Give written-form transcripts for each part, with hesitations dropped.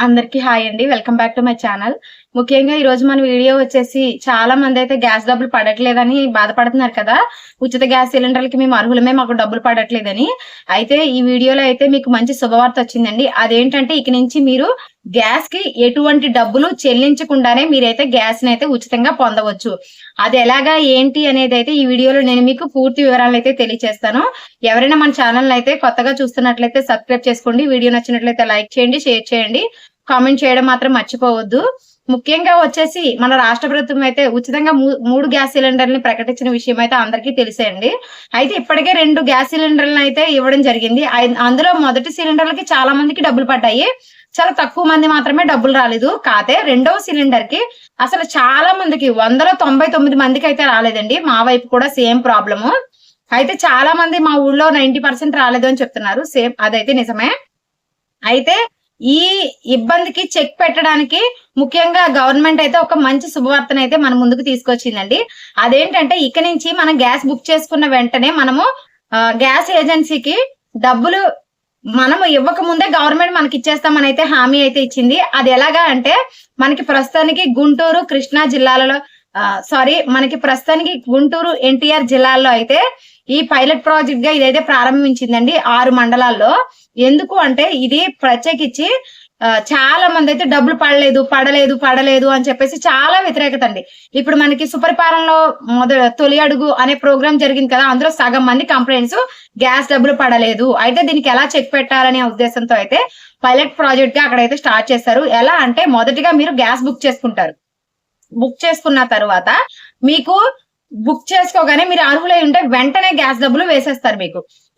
అందరికీ హాయ్ అండి. Welcome back to my channel. ముఖ్యంగా ఈ రోజు మన వీడియో వచ్చేసి చాలా మంది అయితే గ్యాస్ డబ్బులు పడట్లేదని బాధపడుతున్నారు కదా. ఉచిత గ్యాస్ సిలిండర్లకి మేము అర్హులమే, మాకు డబ్బులు పడట్లేదని. అయితే ఈ వీడియోలో అయితే మీకు మంచి శుభవార్త వచ్చిందండి. అదేంటంటే ఇక నుంచి మీరు గ్యాస్ కి ఎటువంటి డబ్బులు చెల్లించకుండానే మీరైతే గ్యాస్ ని అయితే ఉచితంగా పొందవచ్చు. అది ఎలాగా ఏంటి అనేది అయితే ఈ వీడియోలో నేను మీకు పూర్తి వివరాలు అయితే తెలియజేస్తాను. ఎవరైనా మన ఛానల్ అయితే కొత్తగా చూస్తున్నట్లయితే సబ్స్క్రైబ్ చేసుకోండి. వీడియో నచ్చినట్లయితే లైక్ చేయండి, షేర్ చేయండి, కామెంట్ చేయడం మాత్రం మర్చిపోవద్దు. ముఖ్యంగా వచ్చేసి మన రాష్ట్ర ప్రభుత్వం అయితే ఉచితంగా 3 గ్యాస్ సిలిండర్ని ప్రకటించిన విషయం అయితే అందరికీ తెలిసే అండి. అయితే ఇప్పటికే 2 గ్యాస్ సిలిండర్లను అయితే ఇవ్వడం జరిగింది. అందులో మొదటి సిలిండర్లకి చాలా మందికి డబ్బులు పడ్డాయి, చాలా తక్కువ మంది మాత్రమే డబ్బులు రాలేదు. కాతే రెండవ సిలిండర్ కి అసలు చాలా మందికి 199 మందికి అయితే రాలేదండి. మా వైపు కూడా సేమ్ ప్రాబ్లము. అయితే చాలా మంది మా ఊళ్ళో 90% రాలేదు అని చెప్తున్నారు. సేమ్ అదైతే నిజమే. అయితే ఈ ఇబ్బందికి చెక్ పెట్టడానికి ముఖ్యంగా గవర్నమెంట్ అయితే ఒక మంచి శుభవార్తను అయితే మన ముందుకు తీసుకొచ్చిందండి. అదేంటంటే ఇక నుంచి మనం గ్యాస్ బుక్ చేసుకున్న వెంటనే మనము గ్యాస్ ఏజెన్సీకి డబ్బులు మనము ఇవ్వక ముందే గవర్నమెంట్ మనకి ఇచ్చేస్తామని అయితే హామీ అయితే ఇచ్చింది. అది ఎలాగా అంటే మనకి ప్రస్తుతానికి గుంటూరు, కృష్ణా జిల్లాలలో మనకి ప్రస్తుతానికి గుంటూరు, ఎన్టీఆర్ జిల్లాల్లో అయితే ఈ పైలట్ ప్రాజెక్ట్ గా ఇదైతే ప్రారంభించిందండి 6 మండలాల్లో. ఎందుకు అంటే ఇది ప్రత్యేకించి చాలా మంది అయితే డబ్బులు పడలేదు అని చెప్పేసి చాలా వ్యతిరేకత అండి. ఇప్పుడు మనకి సుపరిపాలనలో తొలి అడుగు అనే ప్రోగ్రామ్ జరిగింది కదా, అందులో సగం మంది కంప్లైంట్స్ గ్యాస్ డబ్బులు పడలేదు. అయితే దీనికి ఎలా చెక్ పెట్టాలనే ఉద్దేశంతో అయితే పైలట్ ప్రాజెక్ట్ గా అక్కడైతే స్టార్ట్ చేస్తారు. ఎలా అంటే మొదటిగా మీరు గ్యాస్ బుక్ చేసుకుంటారు. బుక్ చేసుకున్న తర్వాత మీకు బుక్ చేసుకోగానే మీరు అర్హులై ఉంటే వెంటనే గ్యాస్ డబ్బులు వేసేస్తారు.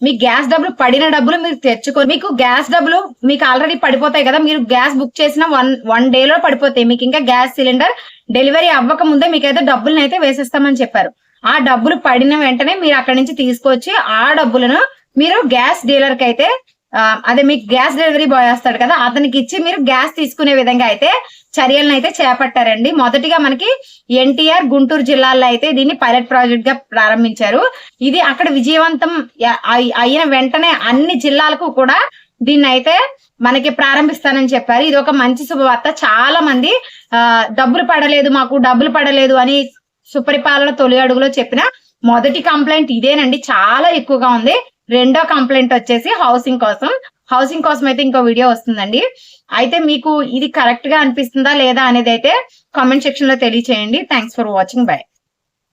మీ గ్యాస్ డబ్బులు పడిన డబ్బులు మీరు తెచ్చుకొని, మీకు గ్యాస్ డబ్బులు మీకు ఆల్రెడీ పడిపోతాయి కదా, మీరు గ్యాస్ బుక్ చేసిన వన్ డేలో పడిపోతాయి. మీకు ఇంకా గ్యాస్ సిలిండర్ డెలివరీ అవ్వక ముందే మీకైతే డబ్బులను అయితే వేసేస్తామని చెప్పారు. ఆ డబ్బులు పడిన వెంటనే మీరు అక్కడి నుంచి తీసుకొచ్చి ఆ డబ్బులను మీరు గ్యాస్ డీలర్ కి అయితే అదే మీకు గ్యాస్ డెలివరీ బాయ్ వస్తాడు కదా, అతనికి ఇచ్చి మీరు గ్యాస్ తీసుకునే విధంగా అయితే చర్యలను అయితే చేపట్టారండి. మొదటిగా మనకి ఎన్టీఆర్, గుంటూరు జిల్లాల్లో అయితే దీన్ని పైలట్ ప్రాజెక్ట్ గా ప్రారంభించారు. ఇది అక్కడ విజయవంతం అయిన వెంటనే అన్ని జిల్లాలకు కూడా దీన్ని అయితే మనకి ప్రారంభిస్తానని చెప్పారు. ఇది ఒక మంచి శుభవార్త. చాలా మంది మాకు డబ్బులు పడలేదు అని సుపరిపాలన తొలి అడుగులో చెప్పిన మొదటి కంప్లైంట్ ఇదేనండి, చాలా ఎక్కువగా ఉంది. రెండో కంప్లైంట్ వచ్చేసి హౌసింగ్ కోసం అయితే ఇంకో వీడియో వస్తుందండి. అయితే మీకు ఇది కరెక్ట్ గా అనిపిస్తుందా లేదా అనేది అయితే కామెంట్ సెక్షన్ లో తెలియచేయండి. Thanks for watching. బై.